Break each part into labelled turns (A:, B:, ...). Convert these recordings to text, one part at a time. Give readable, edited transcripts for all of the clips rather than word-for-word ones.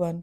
A: 1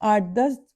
A: 8-10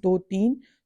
A: 2-3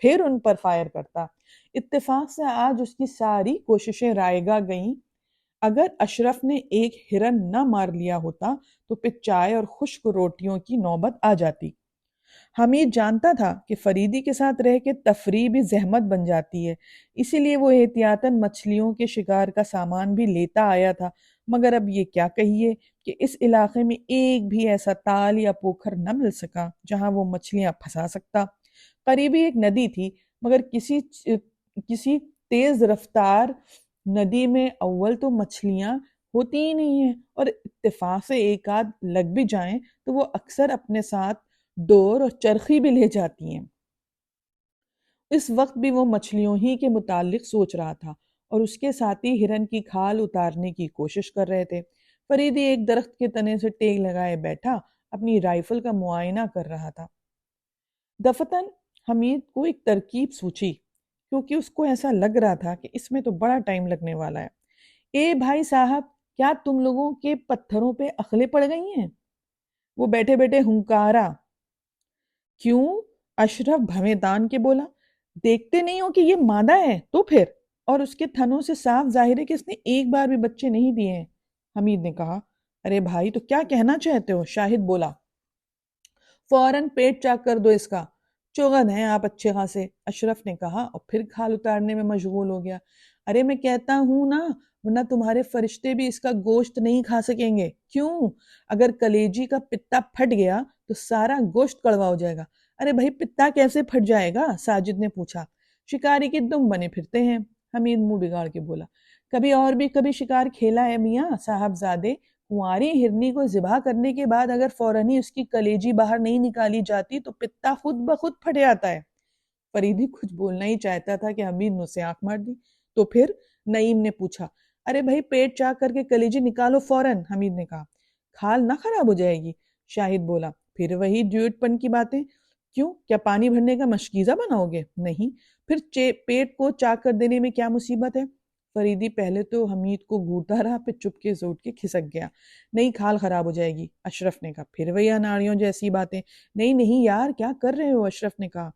A: پھر ان پر فائر کرتا۔ اتفاق سے آج اس کی ساری کوششیں رائگاں گئیں۔ اگر اشرف نے ایک ہرن نہ مار لیا ہوتا تو پھر چائے اور خشک روٹیوں کی نوبت آ جاتی۔ حمید جانتا تھا کہ فریدی کے ساتھ رہ کے تفریح بھی زحمت بن جاتی ہے، اسی لیے وہ احتیاطاً مچھلیوں کے شکار کا سامان بھی لیتا آیا تھا، مگر اب یہ کیا کہیے کہ اس علاقے میں ایک بھی ایسا تال یا پوکھر نہ مل سکا جہاں وہ مچھلیاں پھنسا سکتا۔ قریبی ایک ندی تھی، مگر کسی تیز رفتار ندی میں اول تو مچھلیاں ہوتی ہی نہیں ہیں، اور اتفاق سے ایک آدھ لگ بھی جائیں تو وہ اکثر اپنے ساتھ ڈور اور چرخی بھی لے جاتی ہیں۔ اس وقت بھی وہ مچھلیوں ہی کے متعلق سوچ رہا تھا اور اس کے ساتھی ہرن کی کھال اتارنے کی کوشش کر رہے تھے۔ فریدی ایک درخت کے تنے سے ٹیک لگائے بیٹھا اپنی رائفل کا معائنہ کر رہا تھا۔ دفتن حمید کو ایک ترکیب سوچی، کیونکہ اس کو ایسا لگ رہا تھا کہ اس میں تو بڑا ٹائم لگنے والا ہے۔ اے بھائی صاحب، کیا تم لوگوں کے پتھروں پہ عقلیں پڑ گئی ہیں؟ وہ بیٹھے بیٹھے ہنکارا۔ کیوں؟ اشرف بھویں کے بولا۔ دیکھتے نہیں ہو کہ یہ مادہ ہے تو پھر، اور اس کے تھنوں سے صاف ظاہر ہے کہ اس نے ایک بار بھی بچے نہیں دیے ہیں۔ حمید نے کہا۔ ارے بھائی تو کیا کہنا چاہتے ہو؟ شاہد بولا۔ فوراً پیٹ چاک کر دو اس کا، چوغن ہیں آپ اچھے خاصے، اشرف نے کہا اور پھر کھال اتارنے میں مشغول ہو گیا۔ ارے میں کہتا ہوں نا، ورنہ تمہارے فرشتے بھی اس کا گوشت نہیں کھا سکیں گے۔ کیوں؟ اگر کلیجی کا پتا پھٹ گیا تو سارا گوشت کڑوا ہو جائے گا۔ ارے بھائی پتا کیسے پھٹ جائے گا؟ ساجد نے پوچھا۔ شکاری کے دم بنے پھرتے ہیں، حمید منہ بگاڑ کے بولا۔ کبھی اور بھی کبھی شکار کھیلا ہے میاں صاحب زادے؟ کنواری ہرنی کو ذبح کرنے کے بعد اگر فوراً ہی اس کی کلیجی باہر نہیں نکالی جاتی تو پتا خود بخود پھٹ جاتا ہے۔ فریدی کچھ بولنا ہی چاہتا تھا کہ حمید نے اسے آنکھ مار دی۔ تو پھر؟ نعیم نے پوچھا۔ ارے بھائی پیٹ چاک کر کے کلیجی نکالو فوراً، حمید نے کہا۔ کھال نہ خراب ہو جائے گی، شاہد بولا۔ پھر وہی ڈیوٹ پن کی باتیں۔ کیوں؟ کیا پانی بھرنے کا مشکیزہ بناؤ گے؟ نہیں۔ پھر پیٹ کو چاک کر دینے میں کیا مصیبت ہے؟ فریدی پہلے تو حمید کو گھورتا رہا، پھر چپکے سے اٹھ کے کھسک گیا۔ نہیں کھال خراب ہو جائے گی، اشرف نے کہا۔ پھر وہی اناڑیوں جیسی باتیں۔ نہیں نہیں یار، کیا کر رہے ہو؟ اشرف نے کہا۔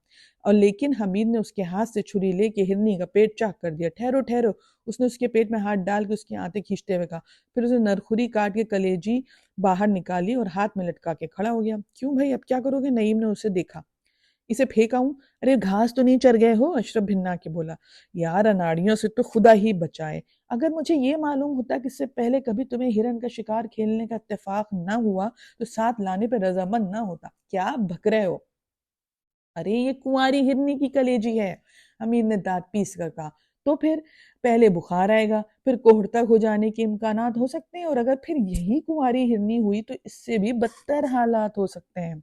A: اور لیکن حمید نے اس کے ہاتھ سے چھری لے کے ہرنی کا پیٹ چاک کر دیا۔ ٹھہرو ٹھہرو، اس نے اس کے پیٹ میں ہاتھ ڈال کے اس کی آنتیں کھینچتے ہوئے کہا۔ پھر اسے نرخوری کاٹ کے کلیجی باہر نکالی اور ہاتھ میں لٹکا کے کھڑا ہو گیا۔ کیوں بھائی اب کیا کرو گے؟ نعیم نے اسے دیکھا۔ اسے پھینکا ہوں؟ ارے گھاس تو نہیں چر گئے ہو؟ اشرف بھنا کے بولا۔ یار اناڑیوں سے تو خدا ہی بچائے، اگر مجھے یہ معلوم ہوتا کہ اس سے پہلے کبھی تمہیں ہرن کا شکار کھیلنے کا اتفاق نہ ہوا تو ساتھ لانے پہ رضامند نہ ہوتا۔ کیا بھک رہے ہو؟ ارے یہ کنواری ہرنی کی کلیجی ہے، حمید نے دانت پیس کر کہا۔ تو پھر پہلے بخار آئے گا، پھر کوہڑ تک ہو جانے کے امکانات ہو سکتے ہیں، اور اگر پھر یہی کنواری ہرنی ہوئی تو اس سے بھی بدتر حالات ہو سکتے ہیں۔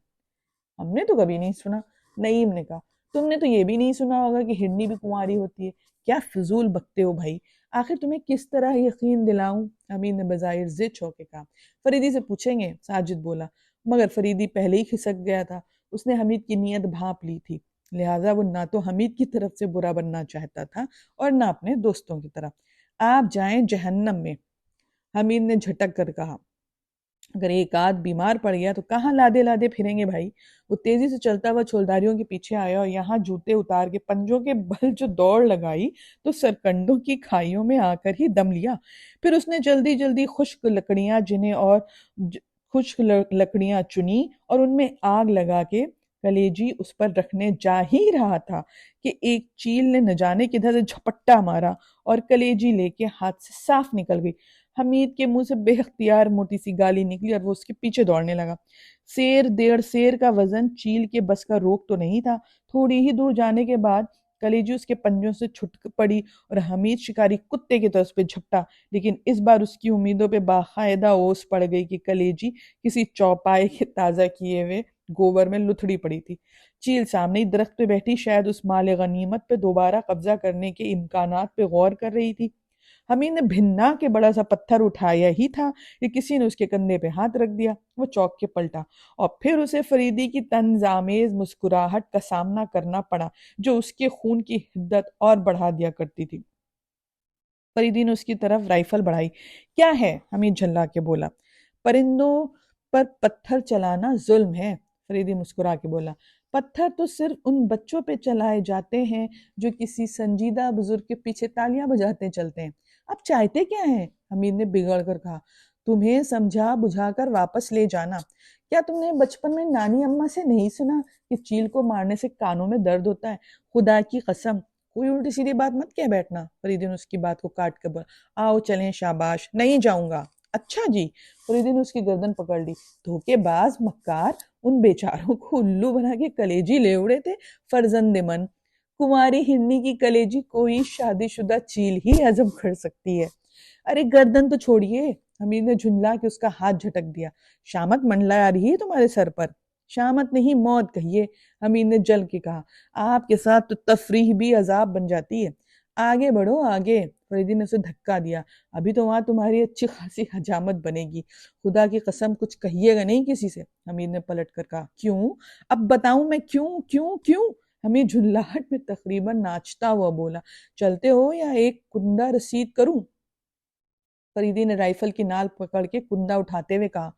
A: ہم نے تو کبھی نہیں سنا، نعیم نے کہا۔ تم نے تو یہ بھی نہیں سنا ہوگا کہ ہرنی بھی کنواری ہوتی ہے۔ کیا فضول بکتے ہو بھائی، آخر تمہیں کس طرح یقین دلاؤں؟ حمید نے بظاہر ضد ہو کے کہا۔ فریدی سے پوچھیں گے، ساجد بولا، مگر فریدی پہلے ہی کھسک گیا تھا۔ اس نے حمید کی نیت بھانپ لی تھی، لہٰذا وہ نہ تو حمید کی طرف سے برا بننا چاہتا تھا اور نہ اپنے دوستوں کی طرف۔ آپ جائیں جہنم میں، حمید نے جھٹک کر کہا۔ اگر ایک آدھ بیمار پڑ گیا تو کہاں لادے لادے پھریں گے بھائی؟ وہ تیزی سے چلتا ہوا چھولداریوں کے پیچھے آیا اور یہاں جوتے اتار کے پنجوں کے بل جو دوڑ لگائی تو سرکنڈوں کی کھائیوں میں آ کر ہی دم لیا۔ پھر اس نے جلدی جلدی خشک لکڑیاں چنی اور ان میں آگ لگا کے کلیجی اس پر رکھنے جا ہی رہا تھا کہ ایک چیل نے نہ جانے کدھر سے جھپٹا مارا اور کلیجی لے کے ہاتھ سے صاف نکل گئی۔ حمید کے منہ سے بے اختیار موٹی سی گالی نکلی اور وہ اس کے پیچھے دوڑنے لگا۔ ڈیڑھ سیر کا وزن چیل کے بس کا روک تو نہیں تھا۔ تھوڑی ہی دور جانے کے بعد کلیجی اس کے پنجوں سے چھٹ پڑی اور حمید شکاری کتے کی طرح اس پہ جھپٹا، لیکن اس بار اس کی امیدوں پہ باقاعدہ اوس پڑ گئی کہ کلیجی کسی چوپائے کے تازہ کیے ہوئے گوبر میں لتھڑی پڑی تھی۔ چیل سامنے ہی درخت پہ بیٹھی شاید اس مال غنیمت پہ دوبارہ قبضہ کرنے کے امکانات پہ غور کر رہی تھی۔ حمید نے بھنا کے بڑا سا پتھر اٹھایا ہی تھا کہ کسی نے اس کے کندھے پہ ہاتھ رکھ دیا۔ وہ چونک کے پلٹا اور پھر اسے فریدی کی طنز آمیز مسکراہٹ کا سامنا کرنا پڑا جو اس کے خون کی حدت اور بڑھا دیا کرتی تھی۔ فریدی نے اس کی طرف رائفل بڑھائی۔ کیا ہے؟ حمید جھلا کے بولا۔ پرندوں پر پتھر چلانا ظلم ہے، فریدی مسکرا کے بولا۔ پتھر تو صرف ان بچوں پہ چلائے جاتے ہیں جو کسی سنجیدہ بزرگ کے پیچھے تالیاں بجاتے چلتے ہیں۔ اب چاہتے کیا ہیں؟ حمید نے بگڑ کر کہا۔ تمہیں سمجھا بجھا کر واپس لے جانا۔ کیا تم نے بچپن میں نانی اماں سے نہیں سنا کہ چیل کو مارنے سے کانوں میں درد ہوتا ہے؟ خدا کی قسم کوئی الٹی سیدھی بات مت کہہ بیٹھنا۔ فریدی نے اس کی بات کو کاٹ کر بولا۔ آؤ چلیں، شاباش، نہیں جاؤں گا۔ اچھا جی۔ فریدی نے اس کی گردن پکڑ لی۔ دھوکے باز، مکار، ان بیچاروں کو الو بنا کے کلیجی لے اڑے تھے۔ فرزند من، کماری ہرنی کی کلیجی کوئی شادی شدہ چیل ہی ہضم کر سکتی ہے۔ ارے گردن تو چھوڑیے۔ حمید نے جھنجلا کے اس کا ہاتھ جھٹک دیا۔ شامت منڈلا رہی ہے تمہارے سر پر؟ شامت نہیں، موت کہیے، حمید نے جل کے کہا۔ آپ کے ساتھ تو تفریح بھی عذاب بن جاتی ہے۔ آگے بڑھو آگے۔ فریدی نے اسے دھکا دیا۔ ابھی تو وہاں تمہاری اچھی خاصی حجامت بنے گی۔ خدا کی قسم کچھ کہیے گا نہیں کسی سے؟ حمید نے پلٹ کر کہا۔ کیوں؟ اب بتاؤں میں کیوں کیوں کیوں؟ حمید جھنجلاہٹ میں تقریباً ناچتا ہوا بولا۔ چلتے ہو یا ایک کندہ رسید کروں؟ فریدی نے رائفل کی نال پکڑ کے کندہ اٹھاتے ہوئے کہا۔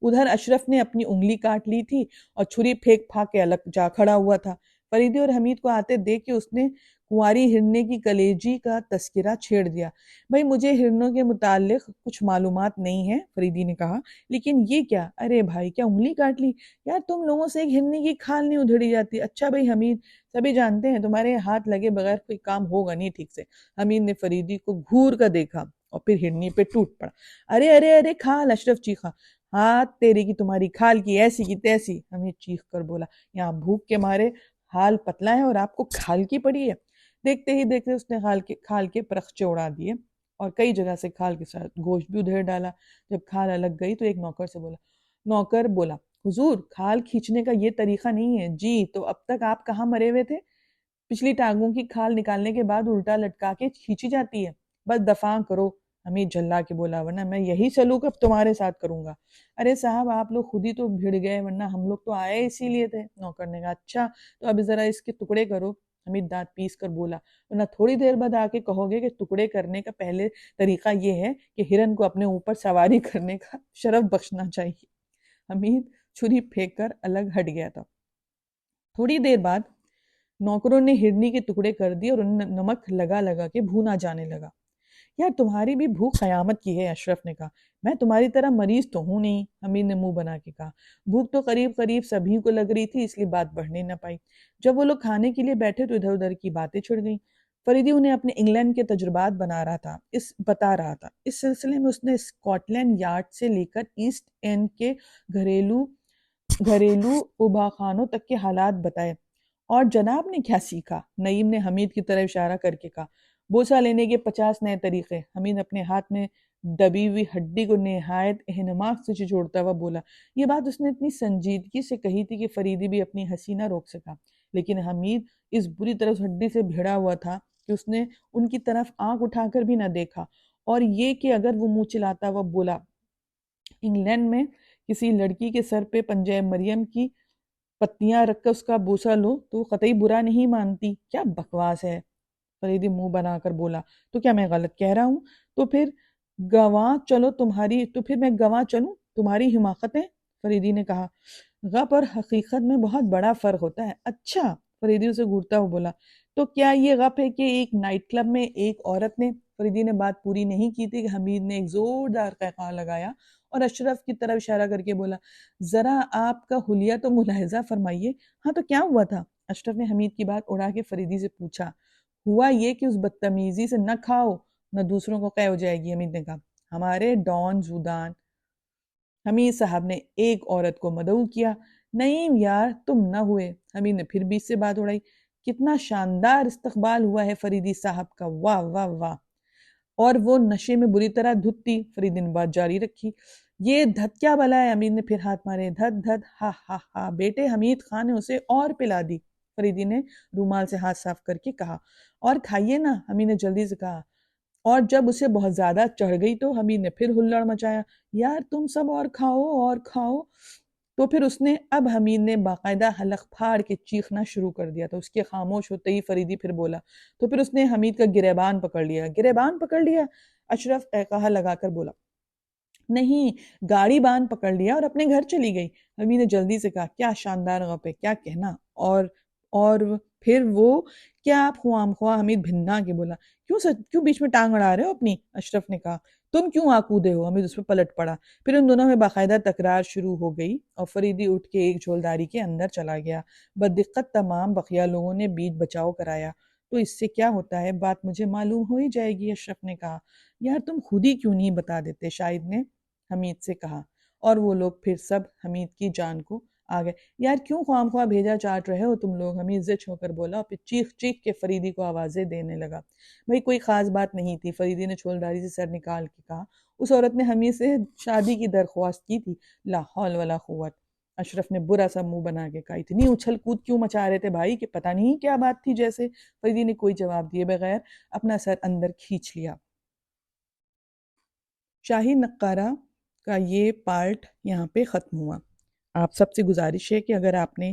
A: ادھر اشرف نے اپنی انگلی کاٹ لی تھی اور چھری پھینک پھاک کے الگ جا کھڑا ہوا تھا۔ فریدی اور حمید کو آتے دیکھ کے اس نے کنواری ہرنے کی کلیجی کا تذکرہ چھیڑ دیا۔ بھائی مجھے ہرنوں کے متعلق کچھ معلومات نہیں ہے، فریدی نے کہا، لیکن یہ کیا؟ ارے بھائی کیا انگلی کاٹ لی؟ یار تم لوگوں سے ایک ہرنی کی کھال نہیں ادھیڑی جاتی۔ اچھا بھائی حمید، سبھی جانتے ہیں تمہارے ہاتھ لگے بغیر کوئی کام ہوگا نہیں ٹھیک سے۔ حمید نے فریدی کو گھور کر دیکھا اور پھر ہرنی پہ ٹوٹ پڑا۔ ارے ارے ارے کھال! اشرف چیخا۔ ہاتھ تیری کی تمہاری کھال کی ایسی کی تیسی، حمید چیخ کر بولا۔ یہاں بھوک کے مارے حال پتلا ہے اور آپ کو کھال کی پڑی ہے۔ دیکھتے ہی دیکھتے اس نے کھال کے پرخچے اڑا دیے اور کئی جگہ سے کھال کے ساتھ گوشت بھی ادھیر ڈالا۔ جب کھال الگ گئی تو ایک نوکر سے بولا۔ نوکر بولا، حضور کھال کھینچنے کا یہ طریقہ نہیں ہے۔ جی تو اب تک آپ کہاں مرے ہوئے تھے؟ پچھلی ٹانگوں کی کھال نکالنے کے بعد الٹا لٹکا کے کھینچی جاتی ہے۔ بس دفع کرو، حمید جھلا کے بولا، ورنہ میں یہی سلوک اب تمہارے ساتھ کروں گا۔ ارے صاحب آپ لوگ خود ہی تو بھیڑ گئے، ورنہ ہم لوگ تو آئے اسی لیے تھے۔ نوکر نے کہا، اچھا تو اب ذرا اس کے ٹکڑے کرو۔ حمید دانت پیس کر بولا، ورنہ تھوڑی دیر بعد آ کے کہو گے کہ ٹکڑے کرنے کا پہلے طریقہ یہ ہے کہ ہرن کو اپنے اوپر سواری کرنے کا شرف بخشنا چاہیے۔ حمید چھری پھینک کر الگ ہٹ گیا تھا۔ تھوڑی دیر بعد نوکروں نے ہرنی کے ٹکڑے کر دیے اور ان نمک لگا لگا کے بھونا جانے لگا۔ یار تمہاری بھی بھوک قیامت کی ہے، اشرف نے کہا۔ میں تمہاری طرح مریض تو ہوں نہیں، حمید نے منہ بنا کے کہا۔ بھوک تو قریب قریب سبھی کو لگ رہی تھی، اس لیے بات بڑھنے نہ پائی۔ جب وہ لوگ کھانے کے لیے بیٹھے تو ادھر ادھر کی باتیں چھڑ گئیں۔ فریدی انہیں اپنے انگلینڈ کے تجربات بتا رہا تھا۔ اس سلسلے میں اس نے اسکاٹ لینڈ یارڈ سے لے کر ایسٹ اینڈ کے گھریلو اباخانوں تک کے حالات بتائے۔ اور جناب نے کیا سیکھا؟ نعیم نے حمید کی طرف اشارہ کر کے کہا۔ بوسہ لینے کے 50 نئے طریقے۔ حمید اپنے ہاتھ میں دبی ہوئی ہڈی کو نہایت اہتمام سے چھچوڑتا ہوا بولا۔ یہ بات اس نے اتنی سنجیدگی سے کہی تھی کہ فریدی بھی اپنی ہنسی نہ روک سکا، لیکن حمید اس بری طرح اس ہڈی سے بھیڑا ہوا تھا کہ اس نے ان کی طرف آنکھ اٹھا کر بھی نہ دیکھا، اور یہ کہ اگر وہ منہ چلاتا ہوا بولا، انگلینڈ میں کسی لڑکی کے سر پہ پنجہ مریم کی پتیاں رکھ کر اس کا بوسہ لو تو وہ قطعی برا نہیں مانتی۔ کیا بکواس ہے؟ فریدی منہ بنا کر بولا۔ تو کیا میں غلط کہہ رہا ہوں؟ تو پھر میں گواہ چلوں تمہاری حماقتیں؟ فریدی نے کہا۔ غپ اور حقیقت میں بہت بڑا فرق ہوتا ہے۔ اچھا، فریدی اسے گھورتا ہوا بولا۔ تو کیا یہ غپ ہے کہ ایک نائٹ کلب میں ایک عورت نے… فریدی نے بات پوری نہیں کی تھی کہ حمید نے ایک زوردار قہقہہ لگایا اور اشرف کی طرف اشارہ کر کے بولا، ذرا آپ کا حلیہ تو ملاحظہ فرمائیے۔ ہاں تو کیا ہوا تھا؟ اشرف نے حمید کی بات اڑا کے فریدی سے پوچھا۔ ہوا یہ کہ اس بدتمیزی سے نہ کھاؤ نہ دوسروں کو قے ہو جائے گی۔ حمید نے کہا۔ ہمارے ڈان زودان حمید صاحب نے ایک عورت کو مدعو کیا۔ نعیم یار تم نہ ہوئے۔ حمید نے پھر بیچ سے بات اڑائی۔ کتنا شاندار استقبال ہوا ہے فریدی صاحب کا، واہ واہ واہ! اور وہ نشے میں بری طرح دھت تھی۔ فریدی نے بات جاری رکھی۔ یہ دھت کیا بلا ہے؟ حمید نے پھر ہاتھ مارے۔ دھت دھت، ہا ہا ہا! بیٹے حمید خان نے اسے اور پلا دی، فریدی نے رومال سے ہاتھ صاف کر کے کہا۔ اور کھائیے نا، حمید نے جلدی سے کہا۔ اور جب اسے بہت زیادہ چڑھ گئی تو حمید نے پھر ہلڑ مچایا۔ یار تم سب اور کھاؤ اور کھاؤ۔ تو پھر اس نے… اب حمید نے باقاعدہ حلق پھاڑ کے چیخنا شروع کر دیا تھا۔ اس کے خاموش ہوتے ہی فریدی پھر بولا۔ تو پھر اس نے حمید کا گریبان پکڑ لیا۔ گریبان پکڑ لیا؟ اشرف قہقہہ لگا کر بولا۔ نہیں، گاڑی بان پکڑ لیا اور اپنے گھر چلی گئی۔ حمید نے جلدی سے کہا۔ کیا شاندار غپ ہے، کیا کہنا! اور پھر وہ کیا آپ خوام خواہ حمید بھننا کے بولا کیوں بیچ میں ٹانگ اڑا رہے ہو اپنی؟ اشرف نے کہا تم کیوں آکودے ہو؟ حمید اس پہ پلٹ پڑا۔ پھر ان دونوں میں باقاعدہ تکرار شروع ہو گئی اور فریدی اٹھ کے ایک جھولداری کے اندر چلا گیا۔ بددقت تمام بقیہ لوگوں نے بیچ بچاؤ کرایا۔ تو اس سے کیا ہوتا ہے؟ بات مجھے معلوم ہو ہی جائے گی، اشرف نے کہا۔ یار تم خود ہی کیوں نہیں بتا دیتے؟ شاہد نے حمید سے کہا۔ اور وہ لوگ پھر سب حمید کی جان کو آ گئے۔ یار کیوں خواہ خواہ بھیجا چاٹ رہے ہو تم لوگ؟ حمید زچ ہو کر بولا اور پھر چیخ چیخ کے فریدی کو آوازیں دینے لگا۔ بھئی کوئی خاص بات نہیں تھی، فریدی نے چھولداری سے سر نکال کے کہا۔ اس عورت نے حمید سے شادی کی درخواست کی تھی۔ لا حول ولا قوت، اشرف نے برا سا منہ بنا کے کہا۔ اتنی اچھل کود کیوں مچا رہے تھے بھائی کہ پتہ نہیں کیا بات تھی جیسے؟ فریدی نے کوئی جواب دیے بغیر اپنا سر اندر کھینچ لیا۔ شاہی نقارہ کا یہ پارٹ یہاں پہ ختم ہوا۔ آپ سب سے گزارش ہے کہ اگر آپ نے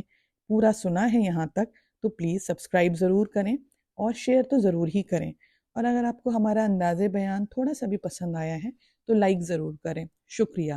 A: پورا سنا ہے یہاں تک تو پلیز سبسکرائب ضرور کریں اور شیئر تو ضرور ہی کریں، اور اگر آپ کو ہمارا انداز بیان تھوڑا سا بھی پسند آیا ہے تو لائک ضرور کریں۔ شکریہ۔